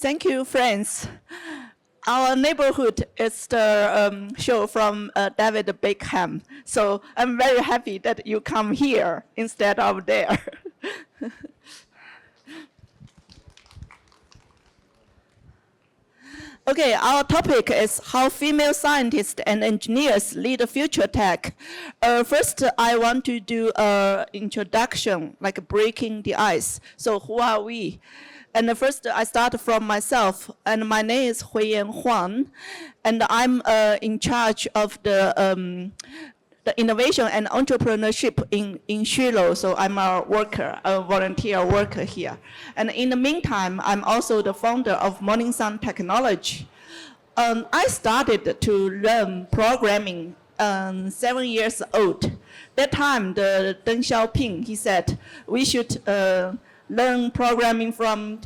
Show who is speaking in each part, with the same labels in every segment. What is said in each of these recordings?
Speaker 1: Thank you, friends. Our neighborhood is the show from David Beckham. So I'm very happy that you come here instead of there. Okay, our topic is how female scientists and engineers lead future tech. First, I want to do an introduction, like breaking the ice. So who are we? And first, I start from myself, and my name is Huiyan, and I'm in charge of the innovation and entrepreneurship in SHERO. So I'm a worker, a volunteer worker here. And in the meantime, I'm also the founder of Morningsun Technology. I started to learn programming 7 years old. That time, the Deng Xiaoping, he said, we should learn programming from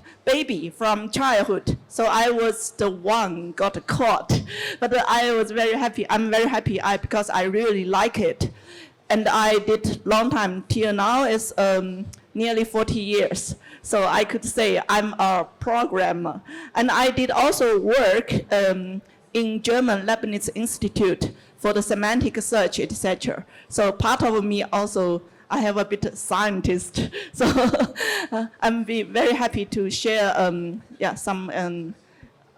Speaker 1: childhood. So I was the one got caught. But I was very happy. I'm very happy because I really like it. And I did long time till now is nearly 40 years. So I could say I'm a programmer. And I did also work in German Leibniz Institute for the semantic search, etc. So part of me also, I have a bit scientist, so I'm very happy to share some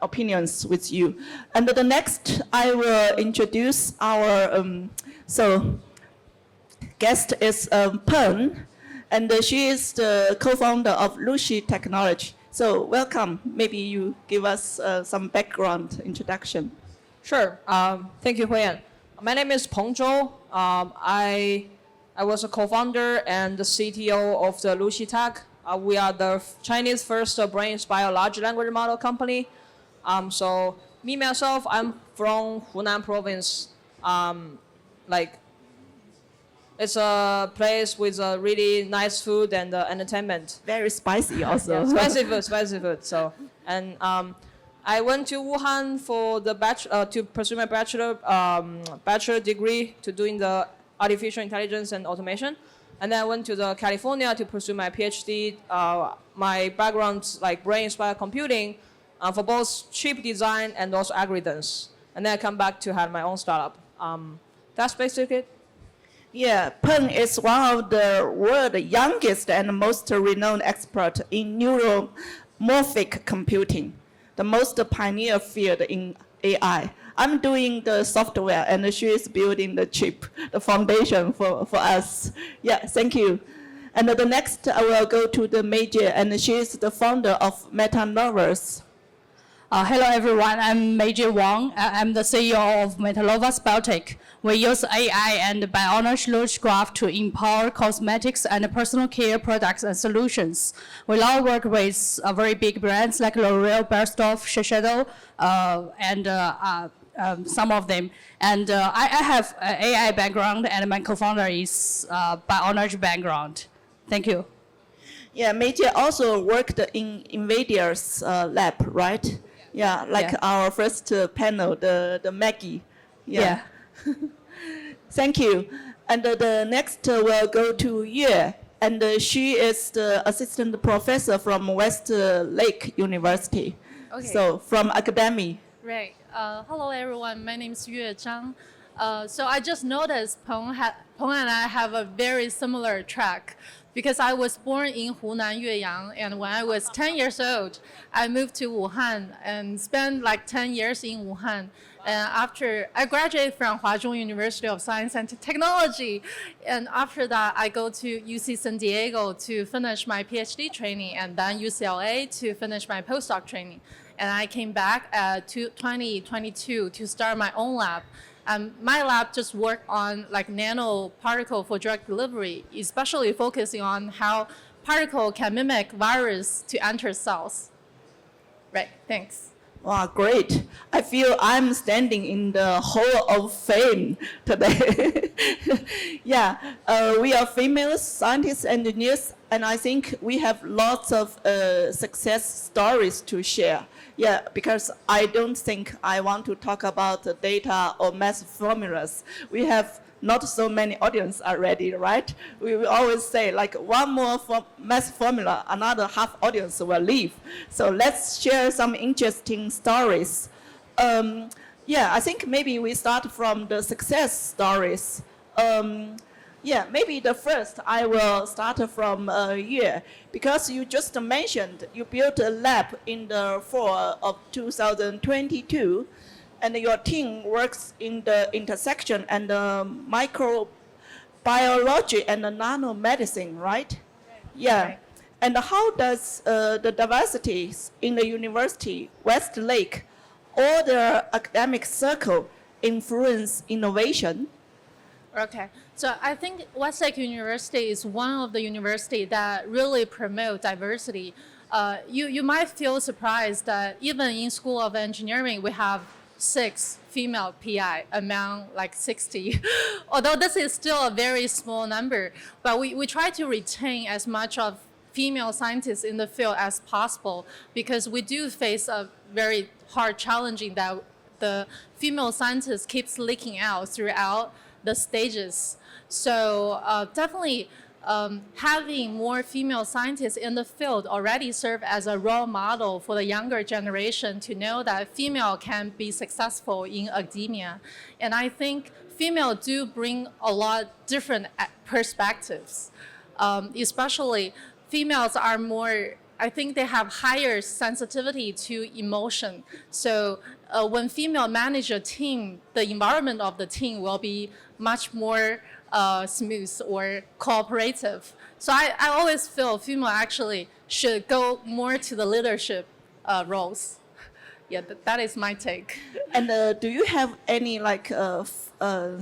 Speaker 1: opinions with you. And the next, I will introduce our guest is Peng, and she is the co-founder of Luxi technology. So welcome. Maybe you give us some background introduction.
Speaker 2: Sure. Thank you, Huiyan. My name is Peng Zhou. I was a co-founder and the CTO of the Luxi Tech. We are the Chinese first brain-inspired large language model company. So me, myself, I'm from Hunan province. It's a place with really nice food and entertainment.
Speaker 1: Very spicy also.
Speaker 2: Yeah, spicy food. So, and I went to Wuhan for the to pursue my bachelor degree to doing the artificial intelligence and automation. And then I went to California to pursue my PhD. My background's like brain-inspired computing for both chip design and also algorithms. And then I come back to have my own startup. That's basically it.
Speaker 1: Yeah, Peng is one of the world's youngest and most renowned expert in neuromorphic computing, the most pioneer field in AI. I'm doing the software and she is building the chip, the foundation for us. Yeah, thank you. And the next I will go to the Meijie, and she is the founder of MetaNovas.
Speaker 3: Hello everyone, I'm Meijie Wang. I'm the CEO of MetaNovas Biotech. We use AI and Biotech graph to empower cosmetics and personal care products and solutions. We now work with very big brands like L'Oreal, Bergdorf, Shetech, and some of them. And I have an AI background, and my co-founder is Biotech background. Thank you.
Speaker 1: Yeah, Meijie also worked in NVIDIA's lab, right? Yeah, like our first panel, the Meijie. Yeah. Thank you. And the next will go to Yue, and she is the assistant professor from Westlake University.
Speaker 4: Okay.
Speaker 1: So from academy.
Speaker 4: Right. Hello, everyone. My name is Zhang. So I just noticed Peng and I have a very similar track because I was born in Hunan, Huiyan, and when I was 10 years old, I moved to Wuhan and spent like 10 years in Wuhan. And after I graduated from Huazhong University of Science and Technology, and after that I go to UC San Diego to finish my PhD training, and then UCLA to finish my postdoc training. And I came back to 2022 to start my own lab. My lab just worked on like nanoparticle for drug delivery, especially focusing on how particle can mimic virus to enter cells. Right, thanks.
Speaker 1: Wow, great. I feel I'm standing in the Hall of Fame today. Yeah, we are female scientists, engineers, and I think we have lots of success stories to share. Yeah, because I don't think I want to talk about the data or math formulas. We have not so many audience are ready, right? We always say like one more math formula, another half audience will leave. So let's share some interesting stories. Yeah, I think maybe we start from the success stories. Yeah, maybe the first I will start from Yue, because you just mentioned you built a lab in the fall of 2022, and your team works in the intersection and microbiology and the nanomedicine, right? Yeah.
Speaker 4: Right.
Speaker 1: And how does the diversities in the university, Westlake, or the academic circle influence innovation?
Speaker 4: Okay, so I think Westlake University is one of the universities that really promote diversity. You might feel surprised that even in School of Engineering, we have 6 female PI among like 60. Although this is still a very small number, but we try to retain as much of female scientists in the field as possible, because we do face a very hard challenging that the female scientists keeps leaking out throughout the stages. So definitely having more female scientists in the field already serve as a role model for the younger generation to know that female can be successful in academia. And I think female do bring a lot different perspectives, especially females are more, I think they have higher sensitivity to emotion. So when female manage a team, the environment of the team will be much more smooth or cooperative. So I always feel female actually should go more to the leadership roles. Yeah, that is my take.
Speaker 1: And do you have any like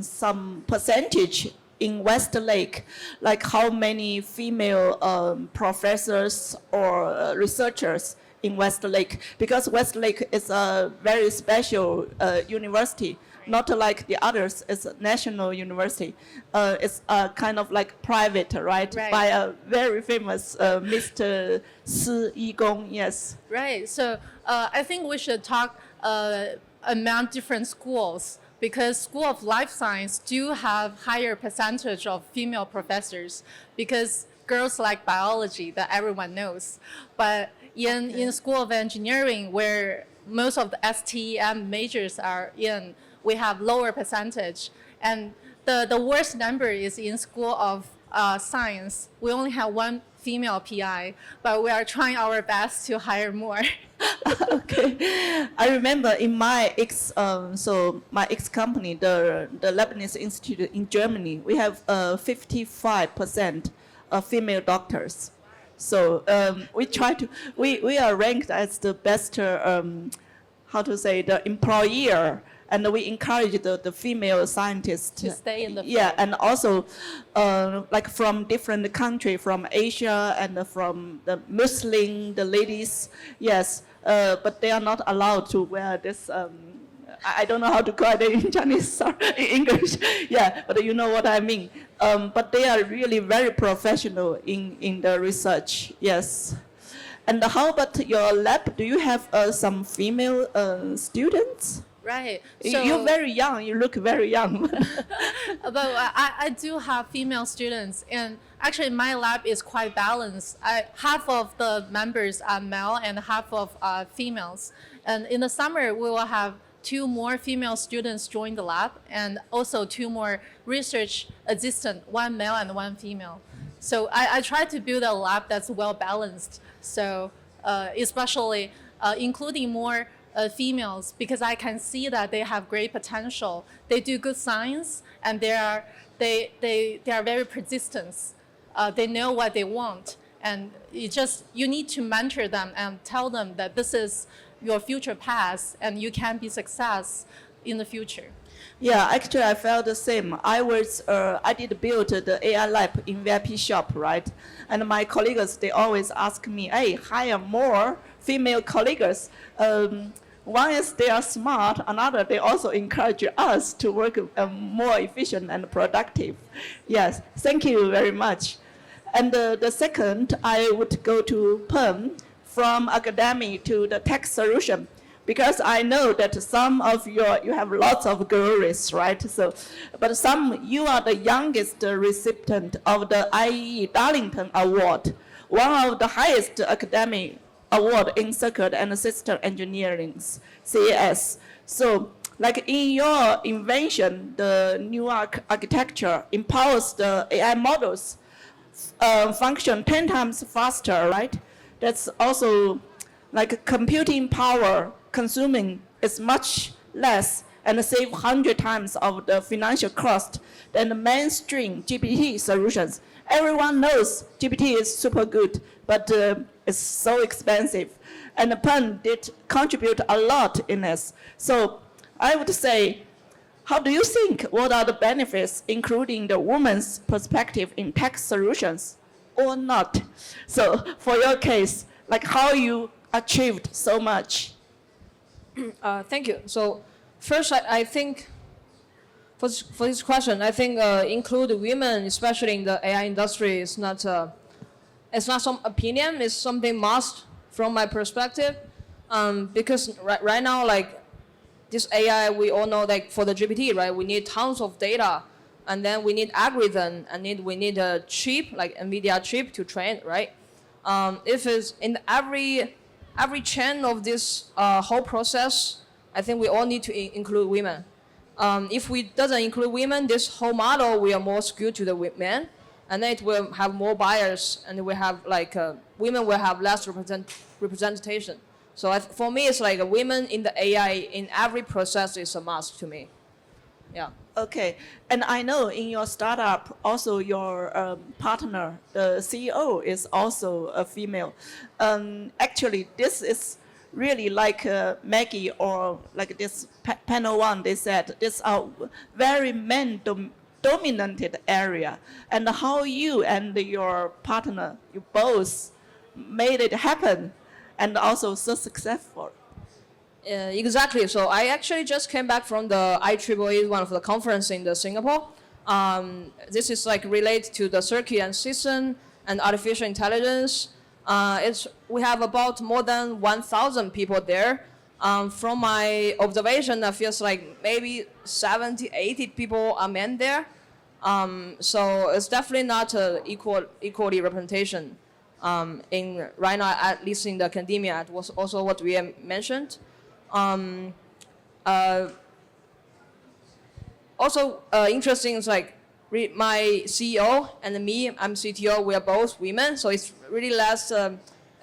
Speaker 1: some percentage in Westlake, like how many female professors or researchers in Westlake? Because Westlake is a very special university, not like the others. It's a national university. It's kind of like private, right?
Speaker 4: Right.
Speaker 1: By a very famous Mr. Si Yigong, yes.
Speaker 4: Right. So I think we should talk among different schools, because School of Life Science do have higher percentage of female professors, because girls like biology that everyone knows. But in School of Engineering, where most of the STEM majors are in, we have lower percentage. And the worst number is in School of Science. We only have 1 female PI, but we are trying our best to hire more.
Speaker 1: Okay, I remember in my my ex company, the Leibniz Institute in Germany, we have 55% of female doctors. So we try to we are ranked as the best how to say, the employer, and we encourage the female scientists
Speaker 4: To stay in the field.
Speaker 1: Yeah, and also like from different country, from Asia and from the Muslim, the ladies, yes, but they are not allowed to wear this. I don't know how to call it in Chinese, sorry, in English. Yeah, but you know what I mean. But they are really very professional in the research, yes. And how about your lab? Do you have some female students?
Speaker 4: Right.
Speaker 1: You're very young. You look very young.
Speaker 4: But I do have female students, and actually my lab is quite balanced. Half of the members are male and half of females. And in the summer, we will have 2 more female students join the lab, and also 2 more research assistants, 1 male and 1 female. So I try to build a lab that's well balanced. So especially including more females, because I can see that they have great potential. They do good science, and they are very persistent. They know what they want, and you need to mentor them and tell them that this is your future path, and you can be success in the future.
Speaker 1: Yeah, actually, I felt the same. I did build the AI lab in VIP shop, right? And my colleagues, they always ask me, hey, hire more female colleagues. One is they are smart, another they also encourage us to work more efficient and productive. Yes, thank you very much. And the second, I would go to Peng, from academic to the tech solution. because I know that some of you have lots of glories, right? So, but you are the youngest recipient of the IEE Darlington Award, one of the highest academic award in circuit and system engineering, CAS. So, like in your invention, the new architecture empowers the AI models function 10 times faster, right? That's also like computing power consuming is much less and save 100 times of the financial cost than the mainstream GPT solutions. Everyone knows GPT is super good, but it's so expensive. And Peng did contribute a lot in this. So I would say, how do you think, what are the benefits, including the woman's perspective in tech solutions or not? So for your case, like how you achieved so much?
Speaker 2: Thank you. So first, I think for this question, I think include women, especially in the AI industry, is not it's not some opinion. It's something must from my perspective, because right now, like this AI, we all know, like for the GPT, right? We need tons of data, and then we need algorithm, and we need a chip, like NVIDIA chip, to train, right? If it's in every chain of this whole process, I think we all need to include women. If we doesn't include women, this whole model will more skewed to the men, and then it will have more bias, and we have like women will have less representation. So for me, it's like women in the AI in every process is a must to me. Yeah.
Speaker 1: Okay, and I know in your startup, also your partner, the CEO, is also a female. Actually, this is really like Maggie or like this panel one, they said, this are very dominated area. And how you and your partner, you both made it happen and also so successful.
Speaker 2: Exactly. So I actually just came back from the IEEE, one of the conference in the Singapore. This is like related to the circuit and system and artificial intelligence. We have about more than 1,000 people there. From my observation, it feels like maybe 70, 80 people are men there. So it's definitely not equally representation right now, at least in the academia. It was also what we mentioned. Also interesting is like my CEO and me, I'm CTO, we are both women, so it's really less,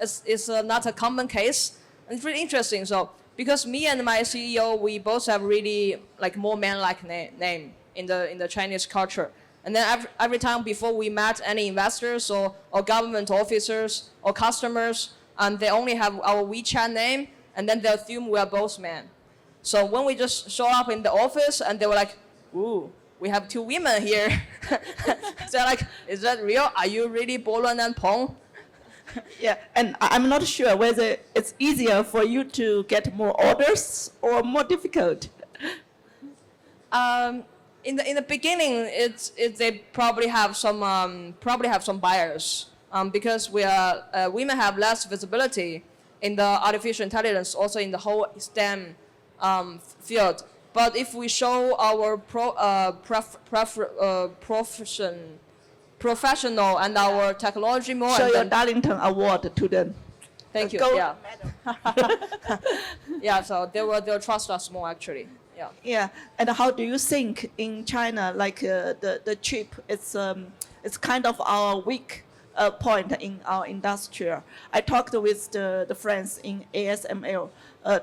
Speaker 2: it's not a common case. And it's really interesting. So because me and my CEO, we both have really like more man-like name in the Chinese culture. And then every time before we met any investors or government officers or customers, they only have our WeChat name, and then they assume we are both men. So when we just show up in the office, and they were like, "Ooh, we have 2 women here." They're like, "Is that real? Are you really Bolan and Peng?"
Speaker 1: Yeah, and I'm not sure whether it's easier for you to get more orders or more difficult.
Speaker 2: In the beginning, they probably have some bias because women have less visibility in the artificial intelligence, also in the whole STEM field. But if we show our professional and our technology more,
Speaker 1: Show your Darlington Award to them.
Speaker 2: Thank you.
Speaker 1: Gold
Speaker 2: Yeah.
Speaker 1: medal.
Speaker 2: Yeah. So they'll trust us more actually. Yeah.
Speaker 1: Yeah, and how do you think in China, like the chip, it's kind of our weak point in our industry. I talked with the friends in ASML.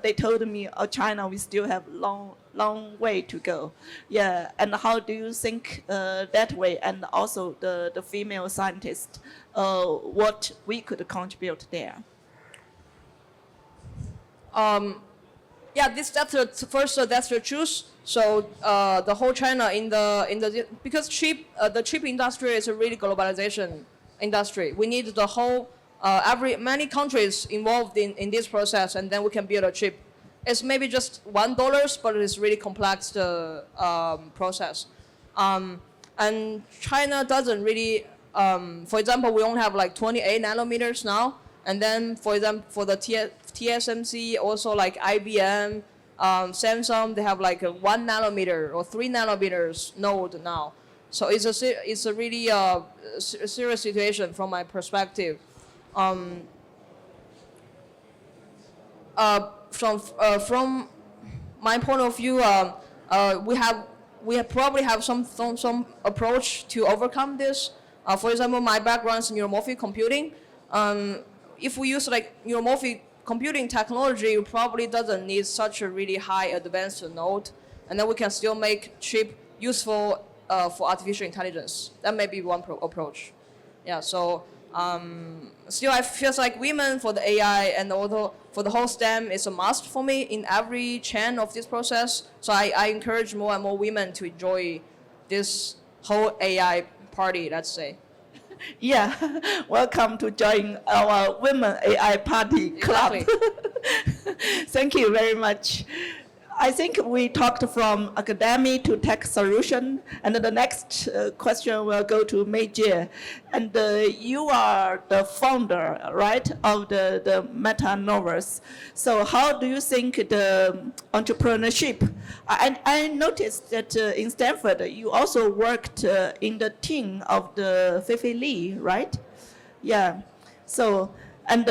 Speaker 1: They told me, China, we still have long way to go. Yeah, and how do you think that way? And also the female scientists, what we could contribute there?
Speaker 2: Yeah, that's the truth. So the whole China because the chip industry is a really globalization industry. We need the whole many countries involved in this process, and then we can build a chip. It's maybe just $1, but it's really complex process. And China doesn't really. For example, we only have like 28 nanometers now, and then for example for the TSMC, also like IBM, Samsung, they have like a 1 nanometer or 3 nanometers node now. So it's a really serious situation from my perspective. From my point of view, we probably have some approach to overcome this. For example, my background is neuromorphic computing. If we use like neuromorphic computing technology, it probably doesn't need such a really high advanced node, and then we can still make chip useful for artificial intelligence. That may be one approach. Yeah. So still, I feel like women for the AI and also for the whole STEM is a must for me in every chain of this process. So I encourage more and more women to enjoy this whole AI party, let's say.
Speaker 1: Yeah, welcome to join our Women AI Party Club.
Speaker 2: Exactly.
Speaker 1: Thank you very much. I think we talked from academy to tech solution, and the next question will go to Meijie. And you are the founder, right, of the MetaNovas. So how do you think the entrepreneurship? I noticed that in Stanford, you also worked in the team of the Feifei Li, right? Yeah. So, and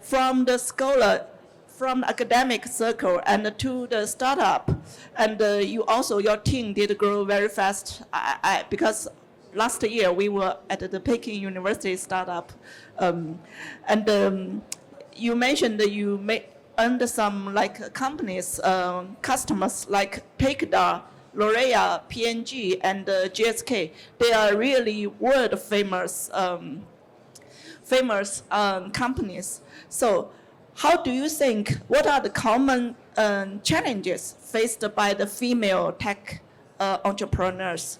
Speaker 1: from the scholar, from the academic circle and to the startup, and you also, your team did grow very fast. Because last year we were at the Peking University startup, you mentioned that you earned some like companies, customers like Takeda, L'Oreal, P&G, and GSK. They are really world famous companies. So how do you think, what are the common challenges faced by the female tech entrepreneurs?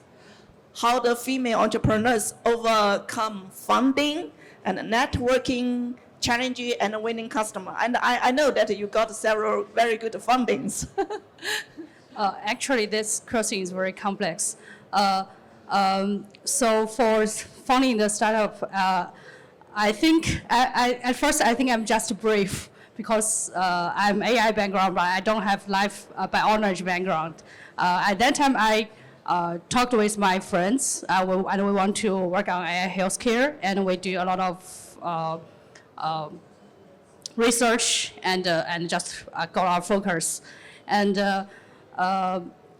Speaker 1: How the female entrepreneurs overcome funding and networking challenges and winning customer? And I know that you got several very good fundings.
Speaker 3: Actually, this question is very complex. So for founding the startup, I think, at first, I think I'm just brave because I'm AI background, but I don't have life biology background. At that time, I talked with my friends, and we want to work on AI healthcare, and we do a lot of research and just got our focus. And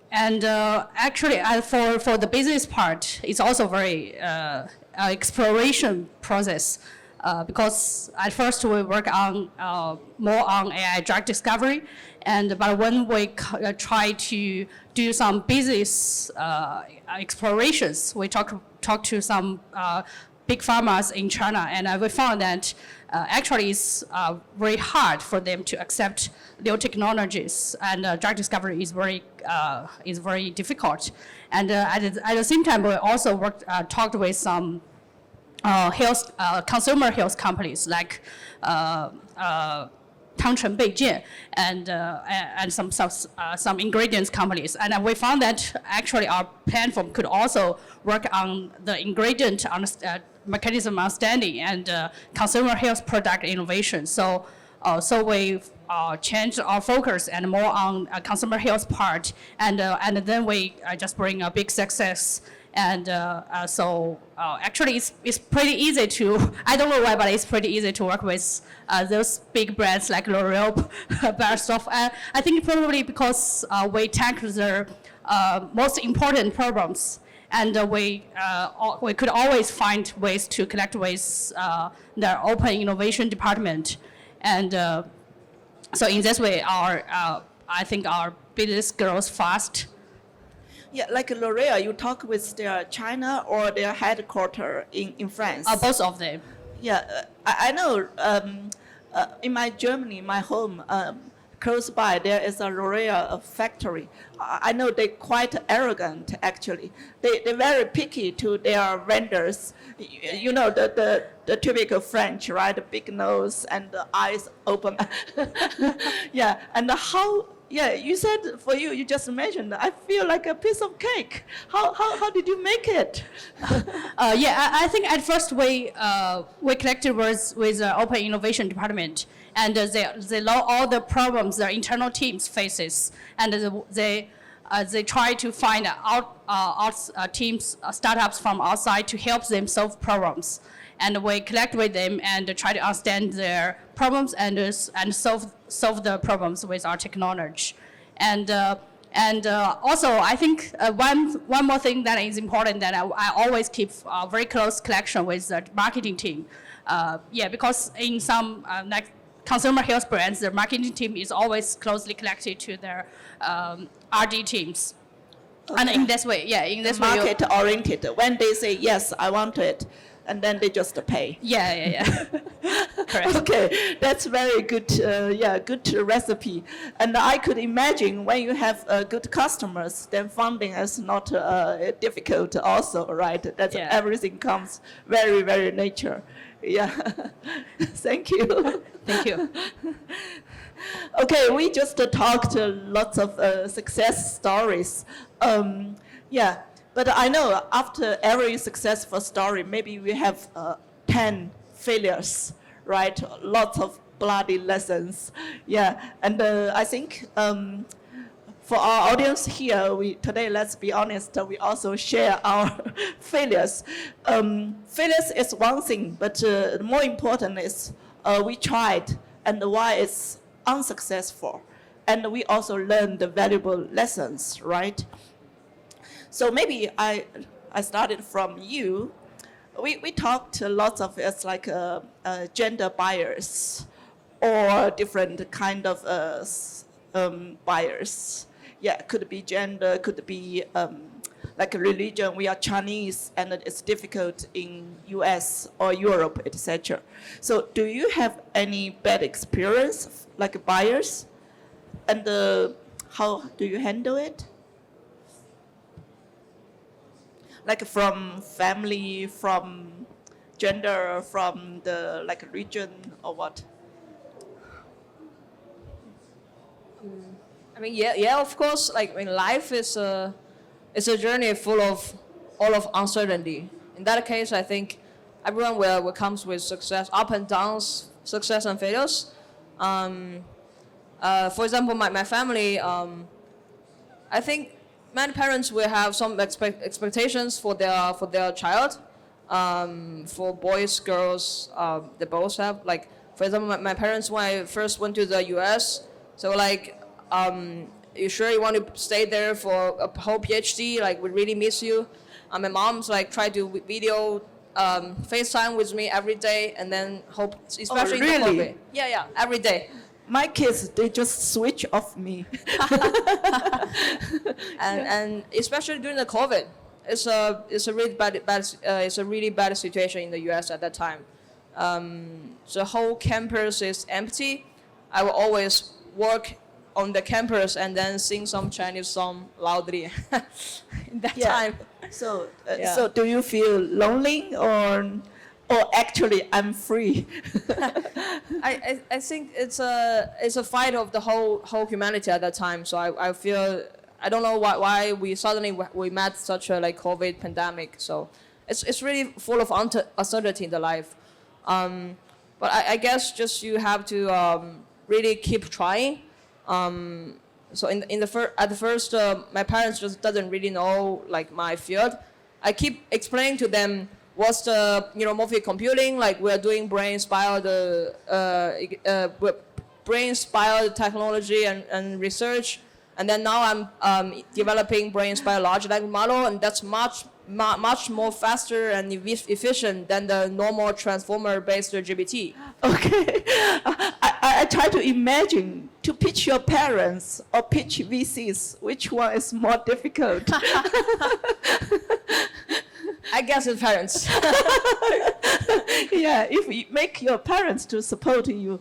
Speaker 3: actually, for the business part, it's also very exploration process. Because at first we work on more on AI drug discovery, but when we try to do some business explorations, we talk to some big pharmas in China, and we found that actually it's very hard for them to accept new technologies, and drug discovery is very difficult. And at the same time, we also talked with some consumer health companies like Tangcheng Beijie and some ingredients companies, and we found that actually our platform could also work on the ingredient mechanism understanding and consumer health product innovation. So we changed our focus and more on consumer health part, and then we just bring a big success. And so actually it's pretty easy to, I don't know why, but it's pretty easy to work with those big brands like L'Oreal, Beiersdorf. I think probably because we tackle the most important problems, and we could always find ways to connect with the open innovation department. And so in this way, I think our business grows fast.
Speaker 1: Yeah, like L'Oreal, you talk with their China or their headquarters in France?
Speaker 3: Both of them.
Speaker 1: Yeah, I know in my Germany, my home, close by, there is a L'Oreal factory. I know they're quite arrogant, actually. They're very picky to their vendors. You know, the typical French, right? The big nose and the eyes open. Yeah, and how... Yeah, you said for you just mentioned, I feel like a piece of cake. How did you make it?
Speaker 3: Yeah, I think at first we connected with the open innovation department, and they know all the problems their internal teams faces, and they try to find teams, startups from outside to help them solve problems. And we collect with them and try to understand their problems and solve the problems with our technology. And also, I think one more thing that is important that I always keep a very close connection with the marketing team. Because in some like consumer health brands, the marketing team is always closely connected to their R&D teams. Okay. And in this way,
Speaker 1: market oriented. When they say yes, I want it, and then they just pay.
Speaker 3: Yeah. Correct.
Speaker 1: Okay, that's very good. Good recipe. And I could imagine when you have good customers, then funding is not difficult. Also, right? That everything comes very, very nature. Yeah. Thank you.
Speaker 3: Thank you.
Speaker 1: Okay, we just talked lots of success stories. But I know after every successful story, maybe we have 10 failures, right? Lots of bloody lessons. Yeah, and I think for our audience here, today, let's be honest, we also share our failures. Failures is one thing, but more important is we tried and why it's unsuccessful. And we also learned the valuable lessons, right? So maybe I started from you. We talked lots of it's like gender bias or different kind of bias. Yeah, could be gender, could be like a religion. We are Chinese, and it's difficult in US or Europe, etc. So do you have any bad experience like bias, and how do you handle it? Like from family, from gender, from the like region, or what?
Speaker 2: I mean, of course. Like, I mean, life is a journey full of all of uncertainty. In that case, I think everyone will comes with success, up and downs, success and failures. For example, my family. I think many parents will have some expectations for their child. For boys, girls, they both have. Like, for example, my parents, when I first went to the US, so like, you sure you want to stay there for a whole PhD? Like, we really miss you. My mom's like try to video FaceTime with me every day, and then hope, especially in the COVID. Yeah, every day.
Speaker 1: My kids, they just switch off me.
Speaker 2: and especially during the COVID, it's a really bad situation in the US at that time. The whole campus is empty. I will always work on the campus and then sing some Chinese song loudly in that time.
Speaker 1: So do you feel lonely or actually I'm free?
Speaker 2: I think it's a fight of the whole humanity at that time. So I feel, I don't know why we suddenly met such a like COVID pandemic. So it's really full of uncertainty in the life. But I guess just you have to really keep trying. So at the first, my parents just doesn't really know like my field. I keep explaining to them what's the morphic computing, like we're doing brain-inspired technology and research, and then now I'm developing brain-inspired large language model, and that's much more faster and efficient than the normal transformer-based GPT.
Speaker 1: Okay, I try to imagine to pitch your parents or pitch VCs, which one is more difficult?
Speaker 2: I guess it's parents.
Speaker 1: Yeah, if you make your parents to support you,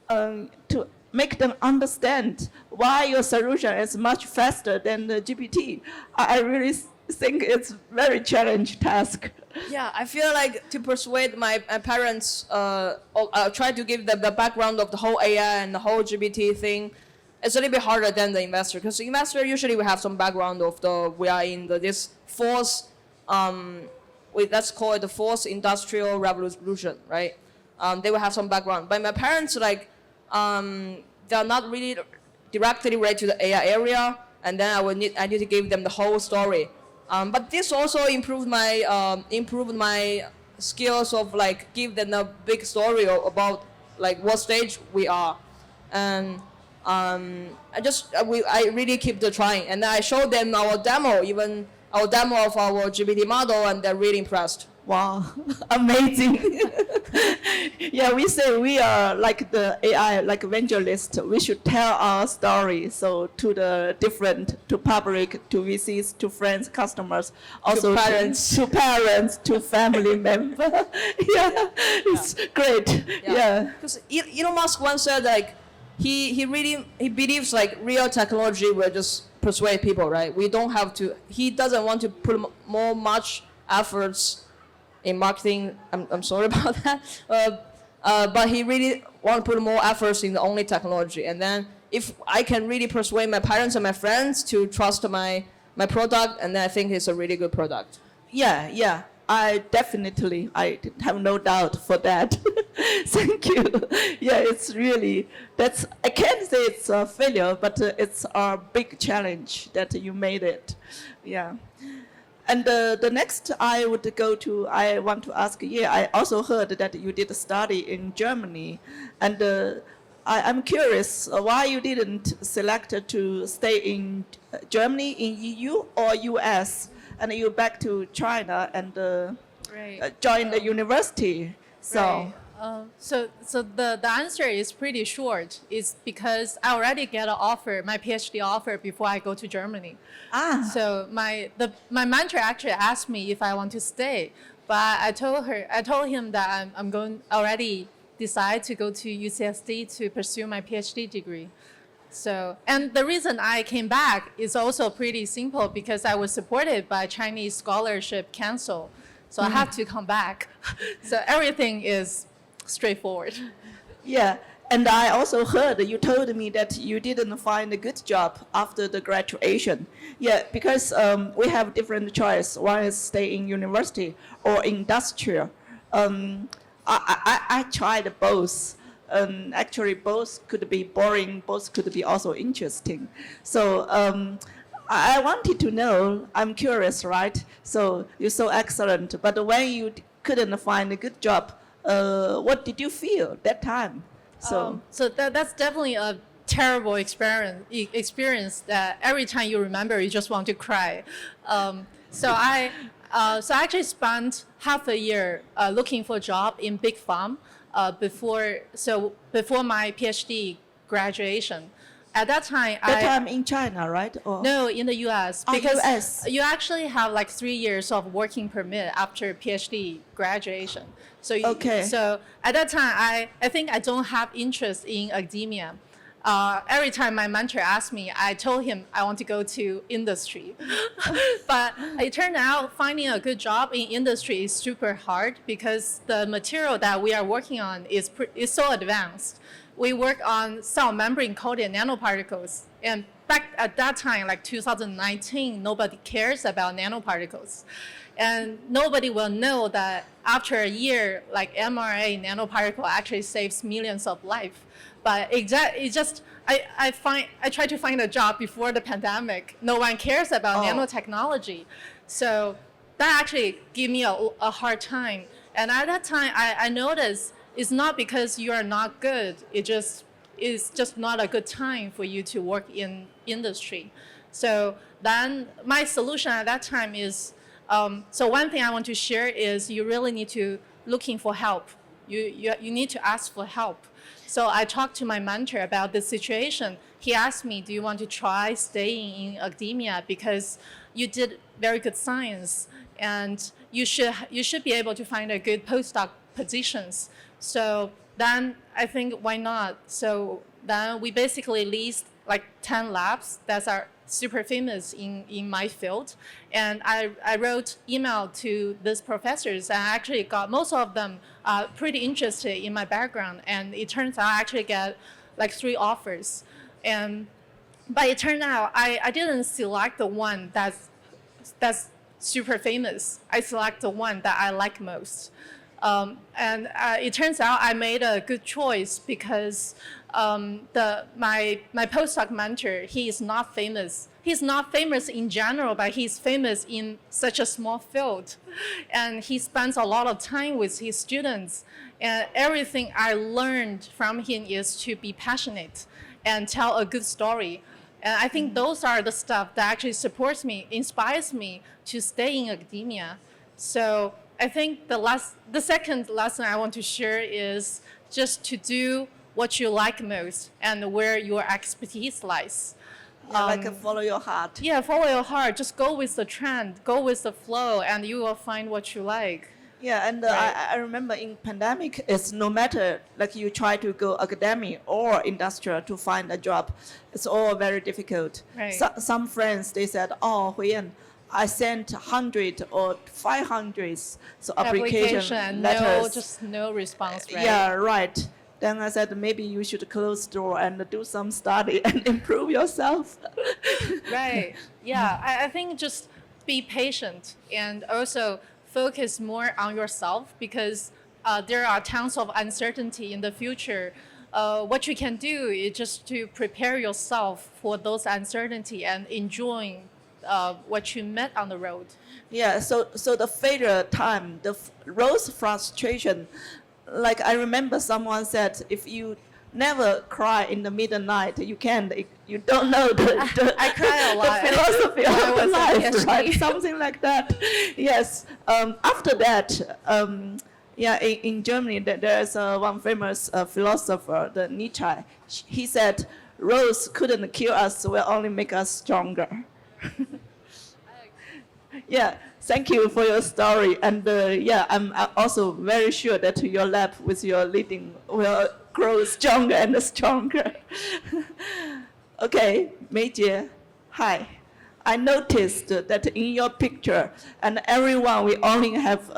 Speaker 1: to make them understand why your solution is much faster than the GPT, I really think it's very challenging task.
Speaker 2: Yeah, I feel like to persuade my parents, try to give them the background of the whole AI and the whole GPT thing. It's a little bit harder than the investor, because the investor usually will have some background of we are in this fourth, let's call it the fourth industrial revolution, right? They will have some background. But my parents, like, they're not really directly related to the AI area, and then I need to give them the whole story. But this also improved my skills of like give them a big story about like what stage we are, and I really keep the trying, and I showed them our demo, even our demo of our GPT model, and they're really impressed.
Speaker 1: Wow, amazing. Yeah, we say we are like the AI, like evangelists. We should tell our story. So to the different, to public, to VCs, to friends, customers, also to parents, to family members. Yeah, it's great. Yeah.
Speaker 2: Because Elon Musk once said like, he believes like real technology will just persuade people, right? We don't have to. He doesn't want to put much efforts in marketing. I'm sorry about that. But he really want to put more efforts in the only technology. And then if I can really persuade my parents and my friends to trust my product, and then I think it's a really good product.
Speaker 1: Yeah. I have no doubt for that. Thank you. Yeah, it's really, I can't say it's a failure, but it's a big challenge that you made it. Yeah. And the next I want to ask, I also heard that you did a study in Germany. And I'm curious why you didn't select to stay in Germany, in EU or US, and you back to China and join the university. So.
Speaker 4: Right. So the answer is pretty short. It's because I already get an offer, my PhD offer, before I go to Germany. So my mentor actually asked me if I want to stay, but I told him that I'm going already decide to go to UCSD to pursue my PhD degree. So, and the reason I came back is also pretty simple, because I was supported by Chinese Scholarship Council. So I have to come back. So everything is straightforward.
Speaker 1: Yeah, and I also heard you told me that you didn't find a good job after the graduation. Yeah, because we have different choice. One is stay in university or industrial. I tried both. Actually, both could be boring, both could be also interesting. So I wanted to know, I'm curious, right? So you're so excellent, but when you couldn't find a good job, what did you feel that time? So
Speaker 4: that's definitely a terrible experience that every time you remember, you just want to cry. So I actually spent half a year looking for a job in big farm before my PhD graduation. At that time,
Speaker 1: that time in China, right? Or?
Speaker 4: No, in the U.S.
Speaker 1: Oh,
Speaker 4: Because
Speaker 1: US.
Speaker 4: you actually have like 3 years of working permit after PhD graduation. So so at that time, I think I don't have interest in academia. Every time my mentor asked me, I told him I want to go to industry. But it turned out finding a good job in industry is super hard, because the material that we are working on is so advanced. We work on cell membrane coated nanoparticles. And back at that time, like 2019, nobody cares about nanoparticles. And nobody will know that after a year, like mRNA nanoparticle actually saves millions of lives. But I tried to find a job before the pandemic. No one cares about nanotechnology. So that actually gave me a hard time. And at that time, I noticed it's not because you are not good. It's just not a good time for you to work in industry. So then my solution at that time is, so one thing I want to share is you really need to looking for help. You need to ask for help. So I talked to my mentor about the situation. He asked me, do you want to try staying in academia, because you did very good science and you should be able to find a good postdoc positions. So then I think, why not? So then we basically leased like 10 labs that are super famous in my field. And I wrote email to these professors, and I actually got most of them pretty interested in my background. And it turns out I actually get like 3 offers. But it turned out I didn't select the one that's super famous. I select the one that I like most. And it turns out I made a good choice because my postdoc mentor, he is not famous. He's not famous in general, but he's famous in such a small field. And he spends a lot of time with his students. And everything I learned from him is to be passionate and tell a good story. And I think those are the stuff that actually supports me, inspires me to stay in academia. So I think the second lesson I want to share is just to do what you like most and where your expertise lies.
Speaker 1: Yeah, like follow your heart.
Speaker 4: Yeah, follow your heart. Just go with the trend, go with the flow, and you will find what you like.
Speaker 1: Yeah, and
Speaker 4: Right.
Speaker 1: I remember in pandemic, it's no matter like you try to go academic or industrial to find a job, it's all very difficult.
Speaker 4: Right.
Speaker 1: Some friends, they said, oh, Huiyan, I sent 100 or 500 so application letters.
Speaker 4: No response, right?
Speaker 1: Yeah, right. Then I said, maybe you should close the door and do some study and improve yourself.
Speaker 4: Right. Yeah, I think just be patient and also focus more on yourself because there are tons of uncertainty in the future. What you can do is just to prepare yourself for those uncertainty and enjoying what you met on the road.
Speaker 1: Yeah, so the failure time, the rose frustration, like I remember someone said, if you never cry in the midnight, you don't know the
Speaker 4: I cry a lot.
Speaker 1: the philosophy
Speaker 4: when I
Speaker 1: of the
Speaker 4: was at
Speaker 1: life,
Speaker 4: PhD.
Speaker 1: right? Something like that. Yes. After that, yeah, in Germany, there's one famous philosopher, the Nietzsche. He said, "Rose couldn't kill us; will only make us stronger." Yeah, thank you for your story. And yeah, I'm also very sure that your lab with your leading will grow stronger and stronger. Okay, Meijie, hi. I noticed that in your picture, and everyone, we only have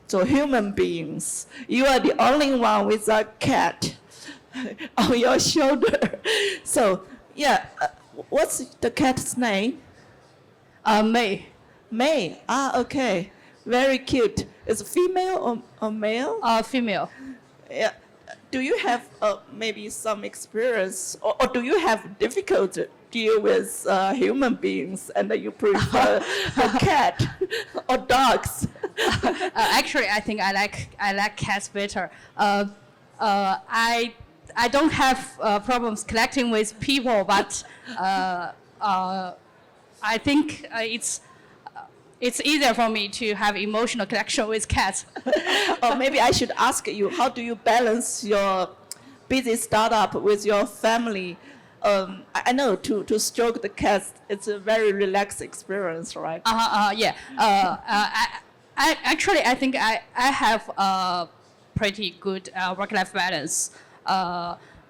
Speaker 1: so human beings. You are the only one with a cat on your shoulder. So, yeah, what's the cat's name?
Speaker 3: May.
Speaker 1: May. Ah, okay. Very cute. Is it female or male?
Speaker 3: Female.
Speaker 1: Yeah. Do you have maybe some experience, or do you have difficulty deal with human beings, and you prefer a cat or dogs?
Speaker 3: Actually, I think I like cats better. I don't have problems collecting with people, but I think it's easier for me to have emotional connection with cats.
Speaker 1: Or maybe I should ask you, how do you balance your busy startup with your family? I know to stroke the cats, it's a very relaxed experience, right?
Speaker 3: Yeah. I think I have a pretty good work-life balance.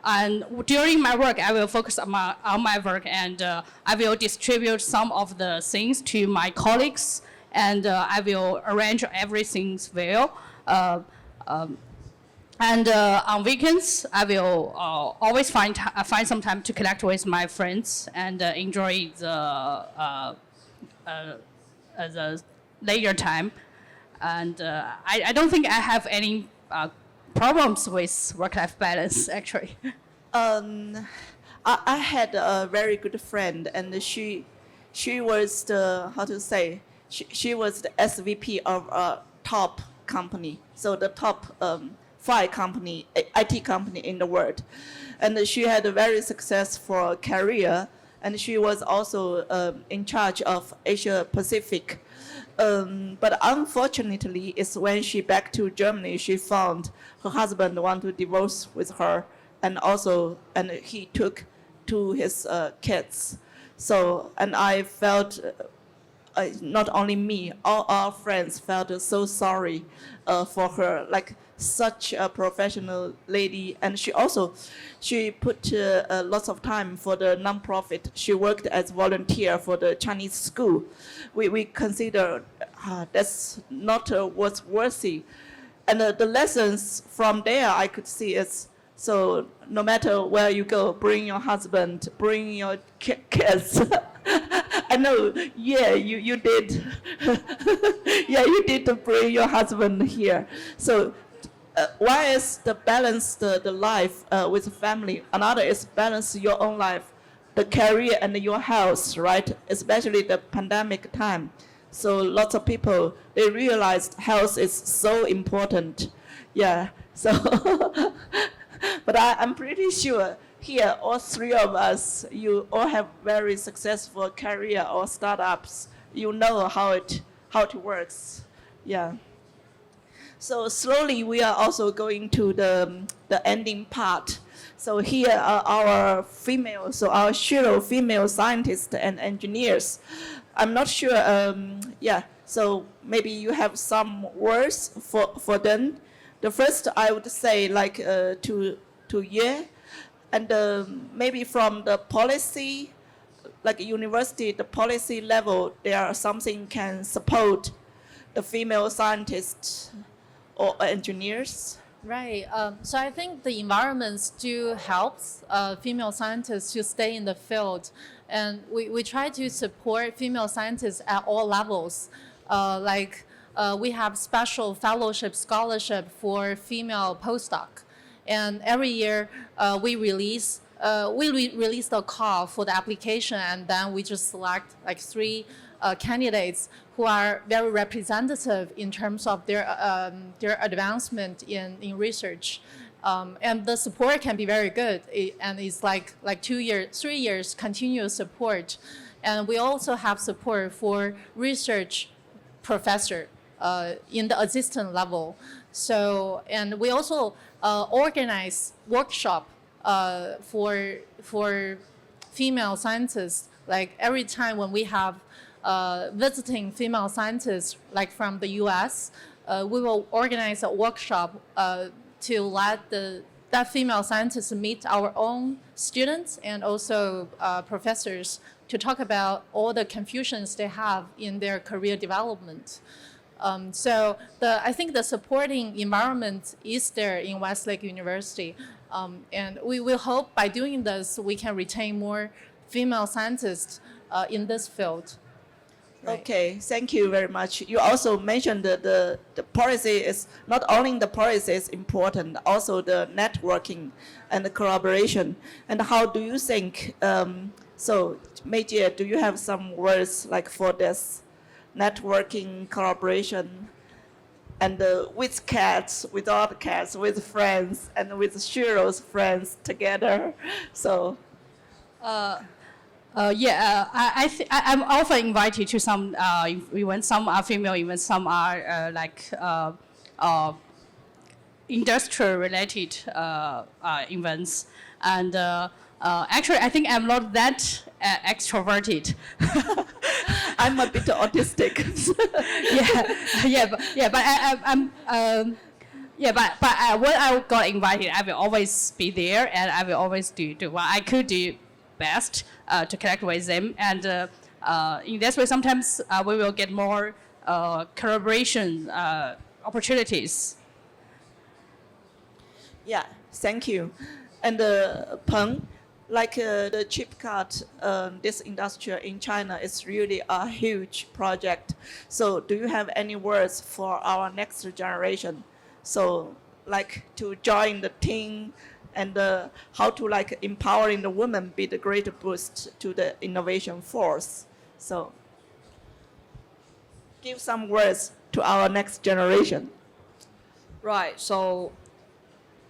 Speaker 3: And during my work, I will focus on my work, and I will distribute some of the things to my colleagues, and I will arrange everything well. And on weekends, I will always find some time to connect with my friends and enjoy the leisure time. And I don't think I have any problems with work-life balance, actually.
Speaker 1: I had a very good friend, and she was the, how to say, she was the SVP of a top company, so the top 5 company, IT company in the world. And she had a very successful career, and she was also in charge of Asia Pacific. But unfortunately, it's when she back to Germany, she found her husband want to divorce with her, and he took to his kids. So, and I felt, not only me, all our friends felt so sorry for her, like such a professional lady. And she put lots of time for the nonprofit. She worked as volunteer for the Chinese school. We consider that's not what's worthy. And the lessons from there I could see is, so no matter where you go, bring your husband, bring your kids. I know, yeah, you did. Yeah, you did to bring your husband here. So one is to balance the life with family. Another is balance your own life, the career and your health, right? Especially the pandemic time. So lots of people, they realized health is so important. Yeah, so, but I'm pretty sure here, all three of us, you all have very successful career or startups. You know how it works. Yeah. So slowly we are also going to the ending part. So here are our female, so our SHERO female scientists and engineers. I'm not sure, yeah, so maybe you have some words for them. The first I would say like to Ye, and maybe from the policy, like university, the policy level, there are something can support the female scientists or engineers.
Speaker 4: Right. So I think the environment still helps female scientists to stay in the field. And we try to support female scientists at all levels. We have special fellowship scholarship for female postdoc. And every year we release the call for the application, and then we just select like 3 candidates who are very representative in terms of their advancement in research. And the support can be very good, and it's like 2 years, 3 years continuous support. And we also have support for research professor in the assistant level. So, and we also organize workshop for female scientists. Like every time when we have visiting female scientists, like from the US, we will organize a workshop to let that female scientists meet our own students and also professors to talk about all the confusions they have in their career development. So I think the supporting environment is there in Westlake University. And we will hope by doing this, we can retain more female scientists in this field. Right.
Speaker 1: Okay, thank you very much. You also mentioned the policy is, not only the policy is important, also the networking and the collaboration. And how do you think, so Meijie, do you have some words like for this networking, collaboration, and with cats, without cats, with friends, and with SHERO's friends together? So.
Speaker 3: I'm often invited to some events. Some are female events, some are industrial-related events. And actually, I think I'm not that extroverted.
Speaker 1: I'm a bit autistic.
Speaker 3: But when I got invited, I will always be there, and I will always do what I could do best to connect with them. And in this way, sometimes we will get more collaboration opportunities.
Speaker 1: Yeah, thank you. And Peng, like the chip card, this industry in China is really a huge project. So do you have any words for our next generation? So like to join the team, and how to like empowering the women be the greater boost to the innovation force. So give some words to our next generation.
Speaker 2: Right, so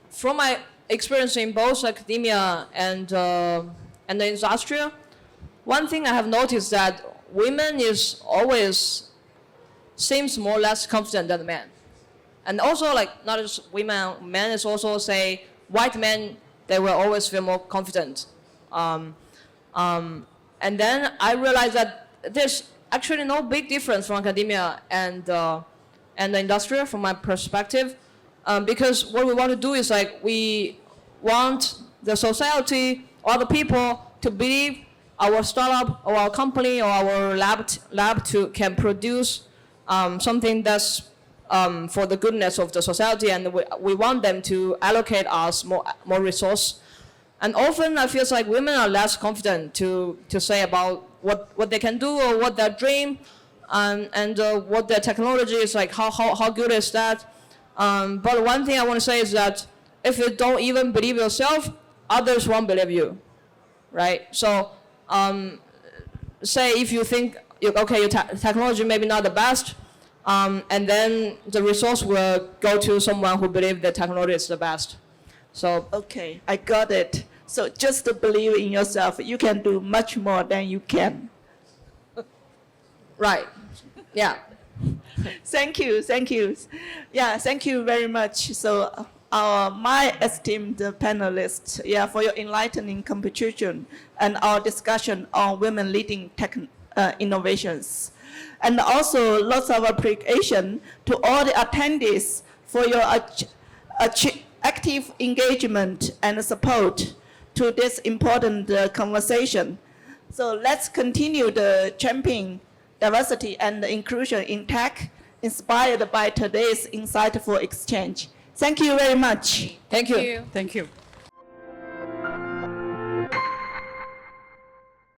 Speaker 2: from my experience in both academia and the industry, one thing I have noticed that women is always seems more or less confident than men. And also like not just women, men is also say, white men, they will always feel more confident. And then I realized that there's actually no big difference from academia and the industry from my perspective. Because what we want to do is like we want the society or the people to believe our startup or our company or our lab can produce something that's for the goodness of the society, and we want them to allocate us more resource. And often I feel like women are less confident to say about what they can do or what their dream and what their technology is like, how good is that. But one thing I want to say is that if you don't even believe yourself, others won't believe you, right? So say if you think, okay, your technology maybe not the best, and then the resource will go to someone who believes the technology is the best. So
Speaker 1: Okay, I got it. So just to believe in yourself, you can do much more than you can.
Speaker 2: right, yeah.
Speaker 1: Thank you, thank you. Yeah, thank you very much. So my esteemed panelists, yeah, for your enlightening contribution and our discussion on women leading tech innovations. And also lots of appreciation to all the attendees for your active engagement and support to this important conversation. So let's continue the championing diversity and inclusion in tech, inspired by today's insightful exchange. Thank you very much.
Speaker 2: Thank you.
Speaker 3: Thank you.